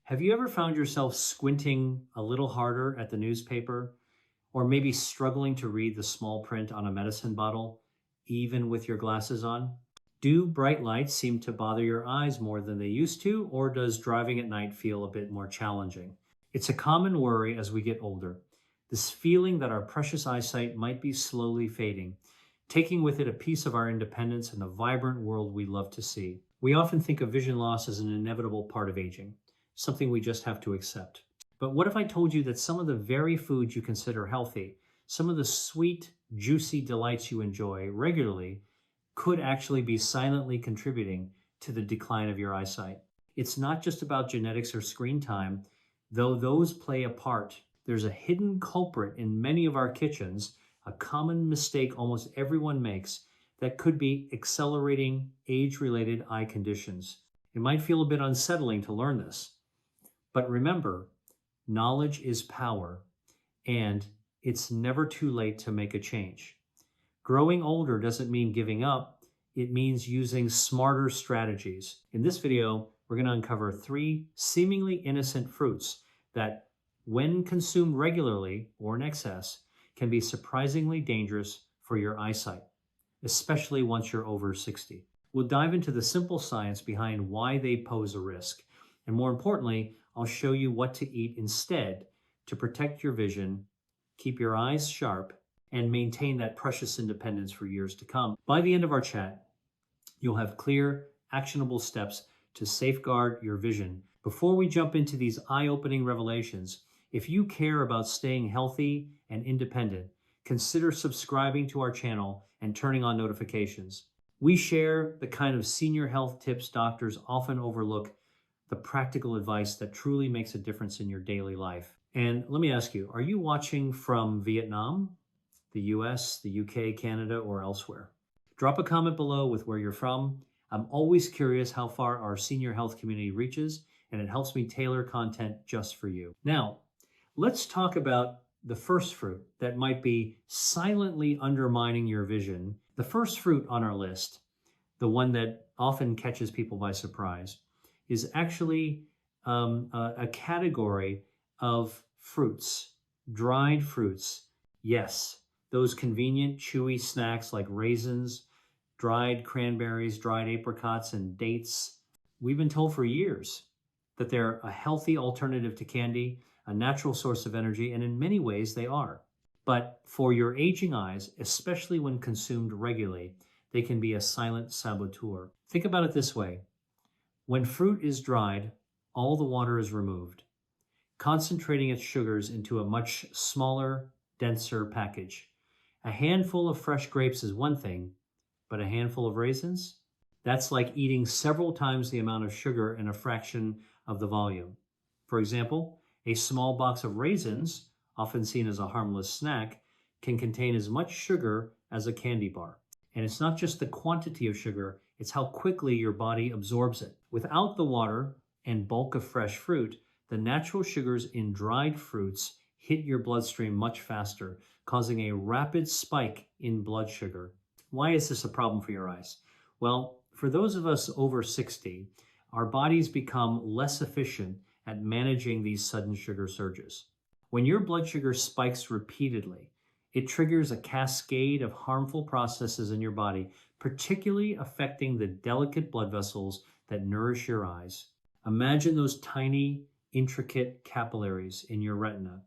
Have you ever found yourself squinting a little harder at the newspaper, or maybe struggling to read the small print on a medicine bottle, even with your glasses on? Do bright lights seem to bother your eyes more than they used to, or does driving at night feel a bit more challenging? It's a common worry as we get older, this feeling that our precious eyesight might be slowly fading, taking with it a piece of our independence and the vibrant world we love to see. We often think of vision loss as an inevitable part of aging, something we just have to accept. But what if I told you that some of the very foods you consider healthy, some of the sweet, juicy delights you enjoy regularly, could actually be silently contributing to the decline of your eyesight? It's not just about genetics or screen time, though those play a part. There's a hidden culprit in many of our kitchens, a common mistake almost everyone makes, that could be accelerating age-related eye conditions. It might feel a bit unsettling to learn this, but remember, knowledge is power, and it's never too late to make a change. Growing older doesn't mean giving up. It means using smarter strategies. In this video, we're going to uncover 3 seemingly innocent fruits that, when consumed regularly or in excess, can be surprisingly dangerous for your eyesight, especially once you're over 60. We'll dive into the simple science behind why they pose a risk. And more importantly, I'll show you what to eat instead to protect your vision, keep your eyes sharp, and maintain that precious independence for years to come. By the end of our chat, you'll have clear, actionable steps to safeguard your vision. Before we jump into these eye-opening revelations, if you care about staying healthy and independent, consider subscribing to our channel and turning on notifications. We share the kind of senior health tips doctors often overlook, the practical advice that truly makes a difference in your daily life. And let me ask you, are you watching from Vietnam, the US, the UK, Canada, or elsewhere? Drop a comment below with where you're from. I'm always curious how far our senior health community reaches, and it helps me tailor content just for you. Now, let's talk about the first fruit that might be silently undermining your vision. The first fruit on our list, the one that often catches people by surprise, is actually a category of fruits, dried fruits. Yes, those convenient, chewy snacks like raisins, dried cranberries, dried apricots, and dates. We've been told for years that they're a healthy alternative to candy, a natural source of energy, and in many ways they are. But for your aging eyes, especially when consumed regularly, they can be a silent saboteur. Think about it this way. When fruit is dried, all the water is removed, concentrating its sugars into a much smaller, denser package. A handful of fresh grapes is one thing, but a handful of raisins? That's like eating several times the amount of sugar in a fraction of the volume. For example, a small box of raisins, often seen as a harmless snack, can contain as much sugar as a candy bar. And it's not just the quantity of sugar, it's how quickly your body absorbs it. Without the water and bulk of fresh fruit, the natural sugars in dried fruits hit your bloodstream much faster, causing a rapid spike in blood sugar. Why is this a problem for your eyes? Well, for those of us over 60, our bodies become less efficient at managing these sudden sugar surges. When your blood sugar spikes repeatedly, it triggers a cascade of harmful processes in your body, particularly affecting the delicate blood vessels that nourish your eyes. Imagine those tiny, intricate capillaries in your retina,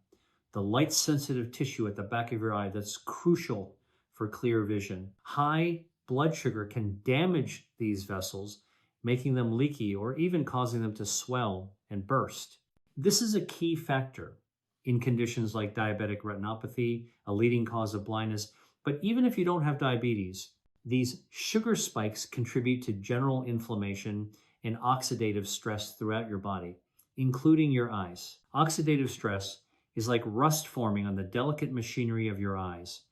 the light-sensitive tissue at the back of your eye that's crucial for clear vision. High blood sugar can damage these vessels, making them leaky or even causing them to swell and burst. This is a key factor in conditions like diabetic retinopathy, a leading cause of blindness. But even if you don't have diabetes, these sugar spikes contribute to general inflammation and oxidative stress throughout your body, including your eyes. Oxidative stress is like rust forming on the delicate machinery of your eyes.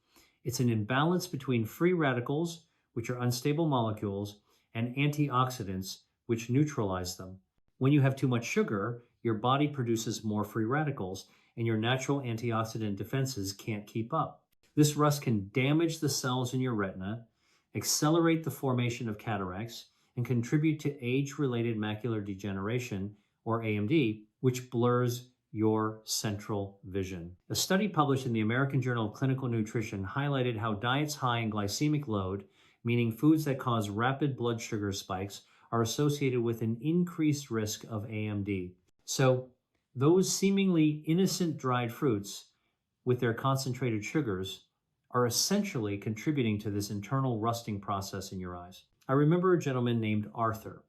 It's an imbalance between free radicals, which are unstable molecules, and antioxidants, which neutralize them. When you have too much sugar, your body produces more free radicals, and your natural antioxidant defenses can't keep up. This rust can damage the cells in your retina, accelerate the formation of cataracts, and contribute to age-related macular degeneration, or AMD, which blurs your central vision. A study published in the American Journal of Clinical Nutrition highlighted how diets high in glycemic load, meaning foods that cause rapid blood sugar spikes, are associated with an increased risk of AMD. So, those seemingly innocent dried fruits with their concentrated sugars are essentially contributing to this internal rusting process in your eyes. I remember a gentleman named Arthur,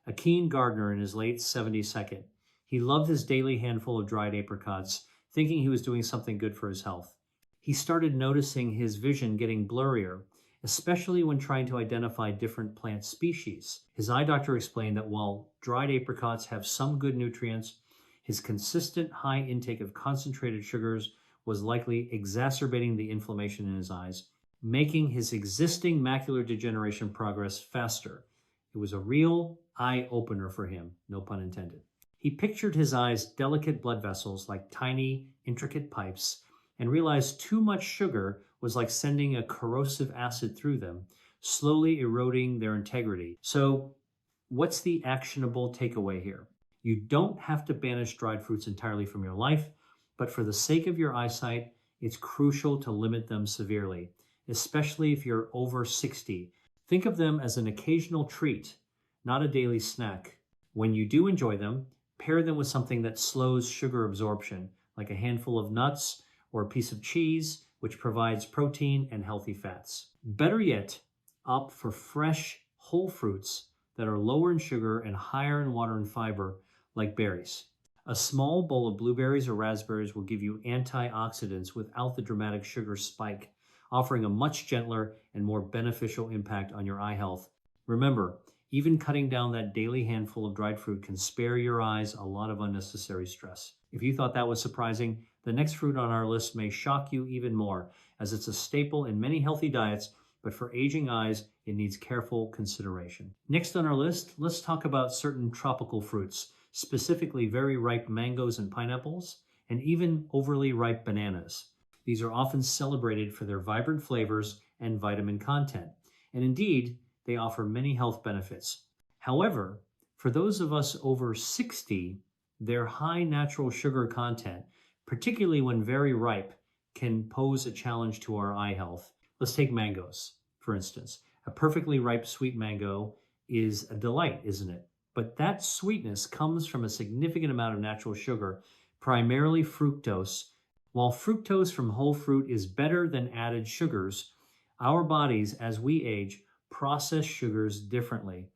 a keen gardener in his late 72nd. He loved his daily handful of dried apricots, thinking he was doing something good for his health. He started noticing his vision getting blurrier, especially when trying to identify different plant species. His eye doctor explained that while dried apricots have some good nutrients, his consistent high intake of concentrated sugars was likely exacerbating the inflammation in his eyes, making his existing macular degeneration progress faster. It was a real eye-opener for him, no pun intended. He pictured his eyes delicate blood vessels like tiny, intricate pipes, and realized too much sugar was like sending a corrosive acid through them, slowly eroding their integrity. So, what's the actionable takeaway here? You don't have to banish dried fruits entirely from your life, but for the sake of your eyesight, it's crucial to limit them severely, especially if you're over 60. Think of them as an occasional treat, not a daily snack. When you do enjoy them, pair them with something that slows sugar absorption, like a handful of nuts or a piece of cheese, which provides protein and healthy fats. Better yet, opt for fresh, whole fruits that are lower in sugar and higher in water and fiber, like berries. A small bowl of blueberries or raspberries will give you antioxidants without the dramatic sugar spike, offering a much gentler and more beneficial impact on your eye health. Remember, even cutting down that daily handful of dried fruit can spare your eyes a lot of unnecessary stress. If you thought that was surprising, the next fruit on our list may shock you even more, as it's a staple in many healthy diets, but for aging eyes, it needs careful consideration. Next on our list, let's talk about certain tropical fruits, specifically very ripe mangoes and pineapples, and even overly ripe bananas. These are often celebrated for their vibrant flavors and vitamin content, and indeed, they offer many health benefits. However, for those of us over 60, their high natural sugar content, particularly when very ripe, can pose a challenge to our eye health. Let's take mangoes, for instance. A perfectly ripe sweet mango is a delight, isn't it? But that sweetness comes from a significant amount of natural sugar, primarily fructose. While fructose from whole fruit is better than added sugars, our bodies, as we age, process sugars differently.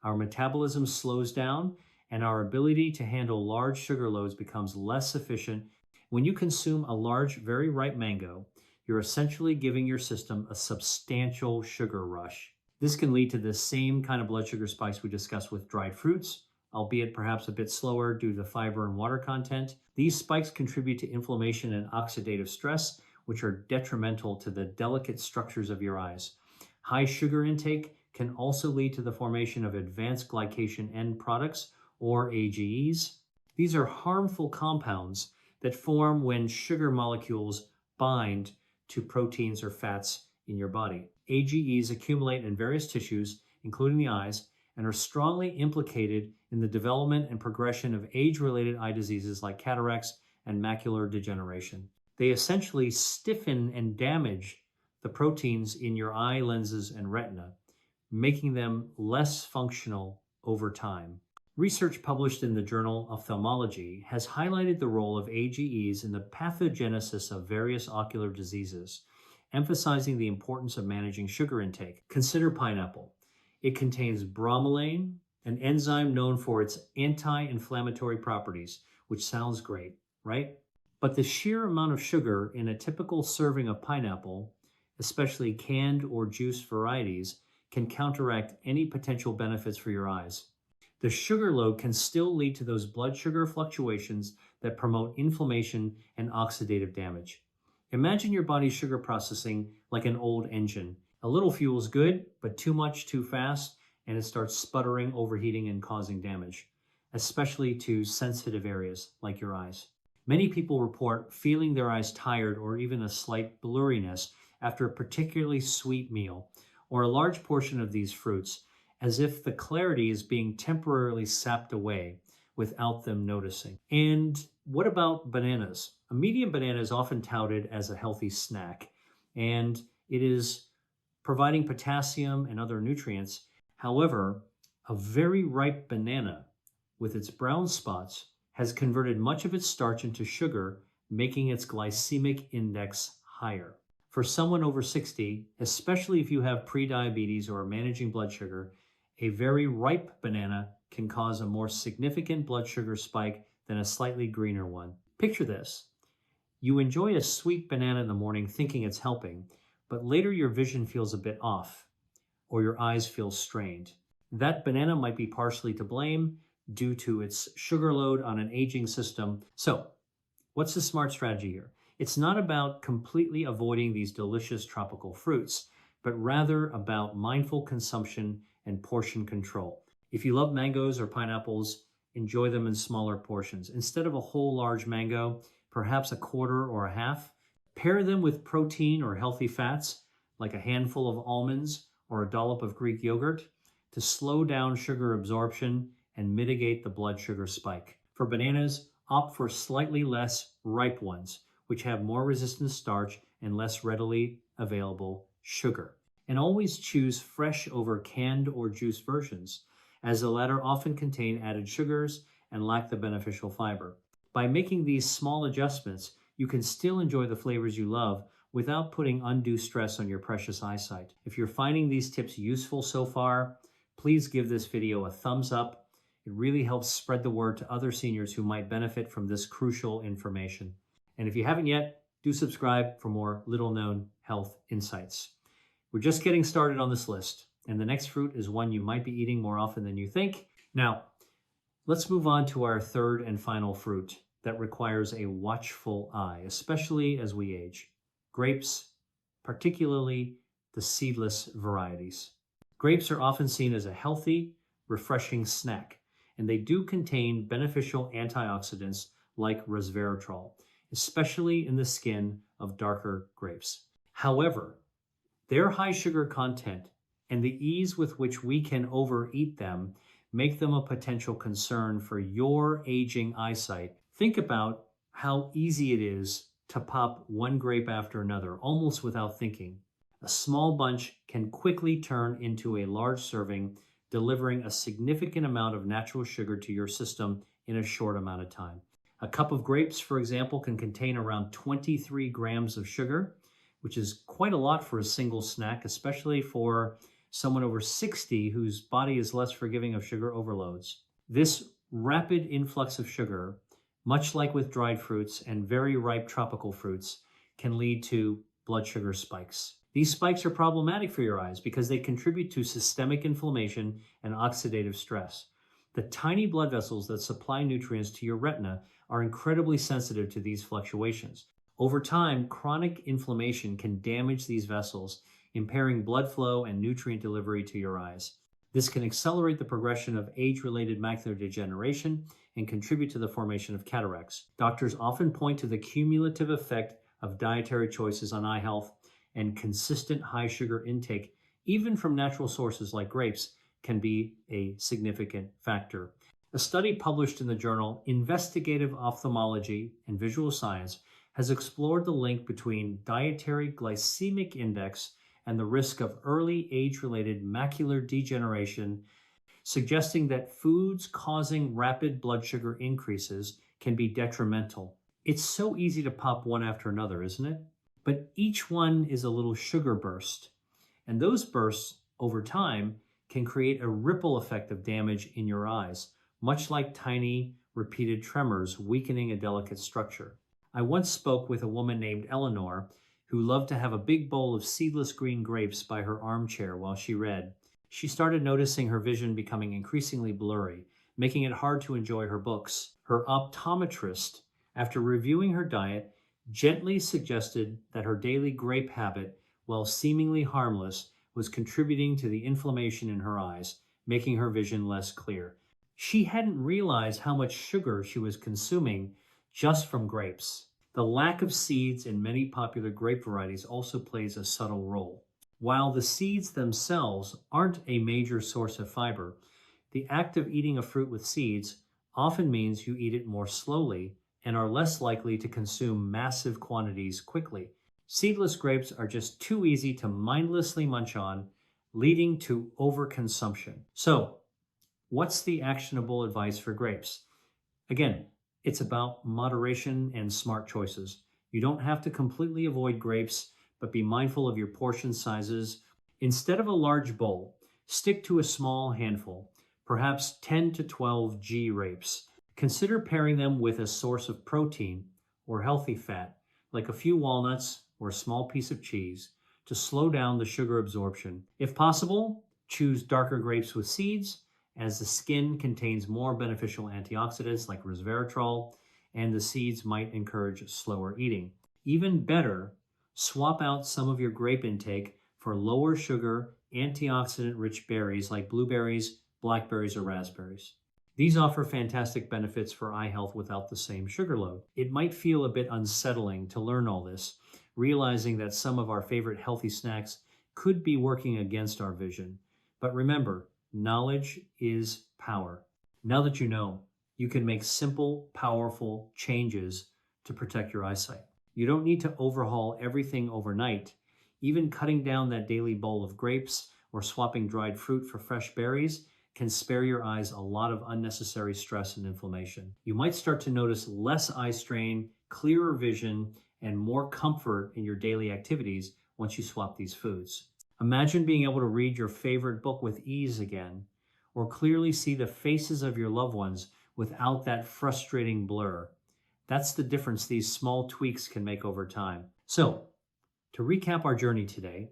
Our metabolism slows down, and our ability to handle large sugar loads becomes less efficient. When you consume a large, very ripe mango, you're essentially giving your system a substantial sugar rush. This can lead to the same kind of blood sugar spikes we discussed with dried fruits, albeit perhaps a bit slower due to the fiber and water content. These spikes contribute to inflammation and oxidative stress, which are detrimental to the delicate structures of your eyes. High sugar intake can also lead to the formation of advanced glycation end products, or AGEs. These are harmful compounds that form when sugar molecules bind to proteins or fats in your body. AGEs accumulate in various tissues, including the eyes, and are strongly implicated in the development and progression of age-related eye diseases like cataracts and macular degeneration. They essentially stiffen and damage the proteins in your eye lenses and retina, making them less functional over time. Research published in the journal Ophthalmology has highlighted the role of AGEs in the pathogenesis of various ocular diseases, emphasizing the importance of managing sugar intake. Consider pineapple. It contains bromelain, an enzyme known for its anti-inflammatory properties, which sounds great, right? But the sheer amount of sugar in a typical serving of pineapple, especially canned or juiced varieties, can counteract any potential benefits for your eyes. The sugar load can still lead to those blood sugar fluctuations that promote inflammation and oxidative damage. Imagine your body's sugar processing like an old engine. A little fuel is good, but too much too fast, and it starts sputtering, overheating, and causing damage, especially to sensitive areas like your eyes. Many people report feeling their eyes tired or even a slight blurriness after a particularly sweet meal or a large portion of these fruits, as if the clarity is being temporarily sapped away, without them noticing. And what about bananas? A medium banana is often touted as a healthy snack, and it is providing potassium and other nutrients. However, a very ripe banana with its brown spots has converted much of its starch into sugar, making its glycemic index higher. For someone over 60, especially if you have prediabetes or are managing blood sugar, a very ripe banana can cause a more significant blood sugar spike than a slightly greener one. Picture this. You enjoy a sweet banana in the morning thinking it's helping, but later your vision feels a bit off, or your eyes feel strained. That banana might be partially to blame due to its sugar load on an aging system. So, what's the smart strategy here? It's not about completely avoiding these delicious tropical fruits, but rather about mindful consumption and portion control. If you love mangoes or pineapples, enjoy them in smaller portions. Instead of a whole large mango, perhaps a quarter or a half. Pair them with protein or healthy fats, like a handful of almonds or a dollop of Greek yogurt, to slow down sugar absorption and mitigate the blood sugar spike. For bananas, opt for slightly less ripe ones, which have more resistant starch and less readily available sugar. And always choose fresh over canned or juice versions, as the latter often contain added sugars and lack the beneficial fiber. By making these small adjustments, you can still enjoy the flavors you love without putting undue stress on your precious eyesight. If you're finding these tips useful so far, please give this video a thumbs up. It really helps spread the word to other seniors who might benefit from this crucial information. And if you haven't yet, do subscribe for more little-known health insights. We're just getting started on this list, and the next fruit is one you might be eating more often than you think. Now, let's move on to our third and final fruit that requires a watchful eye, especially as we age. Grapes, particularly the seedless varieties. Grapes are often seen as a healthy, refreshing snack, and they do contain beneficial antioxidants like resveratrol, especially in the skin of darker grapes. However, their high sugar content and the ease with which we can overeat them make them a potential concern for your aging eyesight. Think about how easy it is to pop one grape after another, almost without thinking. A small bunch can quickly turn into a large serving, delivering a significant amount of natural sugar to your system in a short amount of time. A cup of grapes, for example, can contain around 23 grams of sugar, which is quite a lot for a single snack, especially for someone over 60 whose body is less forgiving of sugar overloads. This rapid influx of sugar, much like with dried fruits and very ripe tropical fruits, can lead to blood sugar spikes. These spikes are problematic for your eyes because they contribute to systemic inflammation and oxidative stress. The tiny blood vessels that supply nutrients to your retina are incredibly sensitive to these fluctuations. Over time, chronic inflammation can damage these vessels, impairing blood flow and nutrient delivery to your eyes. This can accelerate the progression of age-related macular degeneration and contribute to the formation of cataracts. Doctors often point to the cumulative effect of dietary choices on eye health, and consistent high sugar intake, even from natural sources like grapes, can be a significant factor. A study published in the journal Investigative Ophthalmology and Visual Science has explored the link between dietary glycemic index and the risk of early age-related macular degeneration, suggesting that foods causing rapid blood sugar increases can be detrimental. It's so easy to pop one after another, isn't it? But each one is a little sugar burst, and those bursts, over time, can create a ripple effect of damage in your eyes, much like tiny, repeated tremors weakening a delicate structure. I once spoke with a woman named Eleanor who loved to have a big bowl of seedless green grapes by her armchair while she read. She started noticing her vision becoming increasingly blurry, making it hard to enjoy her books. Her optometrist, after reviewing her diet, gently suggested that her daily grape habit, while seemingly harmless, was contributing to the inflammation in her eyes, making her vision less clear. She hadn't realized how much sugar she was consuming just from grapes. The lack of seeds in many popular grape varieties also plays a subtle role. While the seeds themselves aren't a major source of fiber, the act of eating a fruit with seeds often means you eat it more slowly and are less likely to consume massive quantities quickly. Seedless grapes are just too easy to mindlessly munch on, leading to overconsumption. So, what's the actionable advice for grapes? Again, it's about moderation and smart choices. You don't have to completely avoid grapes, but be mindful of your portion sizes. Instead of a large bowl, stick to a small handful, perhaps 10 to 12 G grapes. Consider pairing them with a source of protein or healthy fat, like a few walnuts or a small piece of cheese, to slow down the sugar absorption. If possible, choose darker grapes with seeds, as the skin contains more beneficial antioxidants like resveratrol, and the seeds might encourage slower eating. Even better, swap out some of your grape intake for lower sugar, antioxidant-rich berries like blueberries, blackberries, or raspberries. These offer fantastic benefits for eye health without the same sugar load. It might feel a bit unsettling to learn all this, realizing that some of our favorite healthy snacks could be working against our vision. But remember, knowledge is power. Now that you know, you can make simple, powerful changes to protect your eyesight. You don't need to overhaul everything overnight. Even cutting down that daily bowl of grapes or swapping dried fruit for fresh berries can spare your eyes a lot of unnecessary stress and inflammation. You might start to notice less eye strain, clearer vision, and more comfort in your daily activities once you swap these foods. Imagine being able to read your favorite book with ease again, or clearly see the faces of your loved ones without that frustrating blur. That's the difference these small tweaks can make over time. So, to recap our journey today,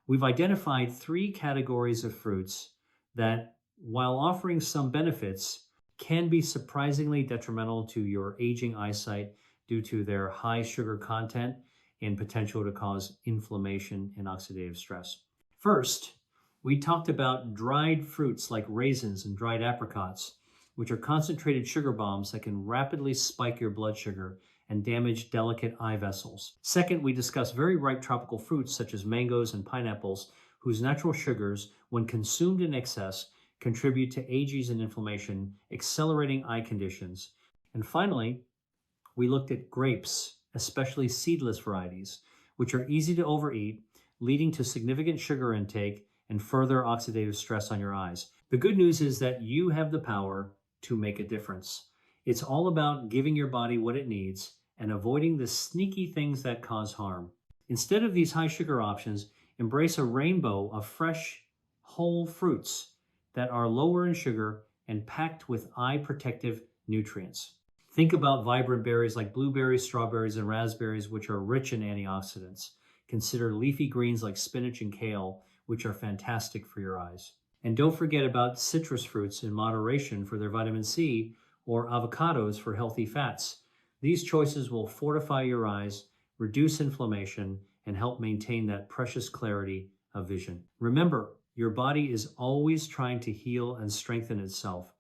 we've identified 3 categories of fruits that, while offering some benefits, can be surprisingly detrimental to your aging eyesight due to their high sugar content and potential to cause inflammation and oxidative stress. First, we talked about dried fruits like raisins and dried apricots, which are concentrated sugar bombs that can rapidly spike your blood sugar and damage delicate eye vessels. Second, we discussed very ripe tropical fruits such as mangoes and pineapples, whose natural sugars, when consumed in excess, contribute to ages and inflammation, accelerating eye conditions. And finally, we looked at grapes, especially seedless varieties, which are easy to overeat, leading to significant sugar intake and further oxidative stress on your eyes. The good news is that you have the power to make a difference. It's all about giving your body what it needs and avoiding the sneaky things that cause harm. Instead of these high sugar options, embrace a rainbow of fresh, whole fruits that are lower in sugar and packed with eye protective nutrients. Think about vibrant berries like blueberries, strawberries, and raspberries, which are rich in antioxidants. Consider leafy greens like spinach and kale, which are fantastic for your eyes. And don't forget about citrus fruits in moderation for their vitamin C, or avocados for healthy fats. These choices will fortify your eyes, reduce inflammation, and help maintain that precious clarity of vision. Remember, your body is always trying to heal and strengthen itself.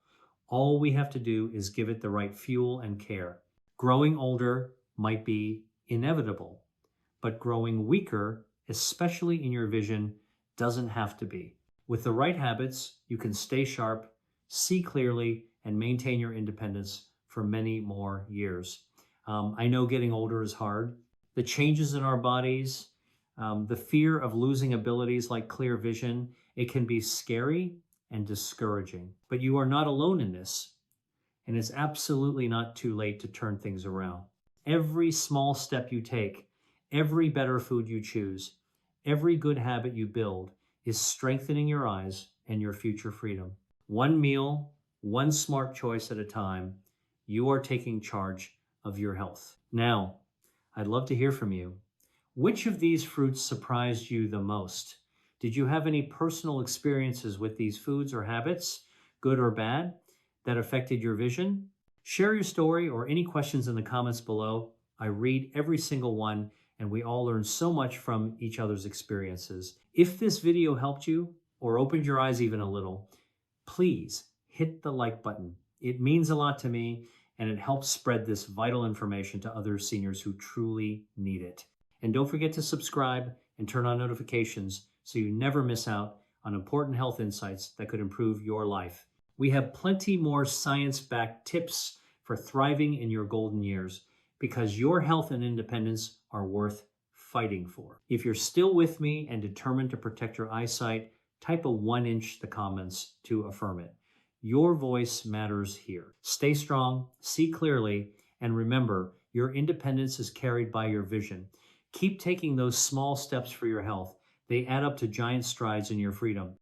All we have to do is give it the right fuel and care. Growing older might be inevitable, but growing weaker, especially in your vision, doesn't have to be. With the right habits, you can stay sharp, see clearly, and maintain your independence for many more years. I know getting older is hard. The changes in our bodies, the fear of losing abilities like clear vision, it can be scary and discouraging. But you are not alone in this, and it's absolutely not too late to turn things around. Every small step you take, every better food you choose, every good habit you build is strengthening your eyes and your future freedom. One meal, one smart choice at a time, you are taking charge of your health. Now, I'd love to hear from you. Which of these fruits surprised you the most? Did you have any personal experiences with these foods or habits, good or bad, that affected your vision? Share your story or any questions in the comments below. I read every single one, and we all learn so much from each other's experiences. If this video helped you or opened your eyes even a little, please hit the like button. It means a lot to me, and it helps spread this vital information to other seniors who truly need it. And don't forget to subscribe and turn on notifications so you never miss out on important health insights that could improve your life. We have plenty more science-backed tips for thriving in your golden years because your health and independence are worth fighting for. If you're still with me and determined to protect your eyesight, type a 1-inch in the comments to affirm it. Your voice matters here. Stay strong, see clearly, and remember, your independence is carried by your vision. Keep taking those small steps for your health. They add up to giant strides in your freedom.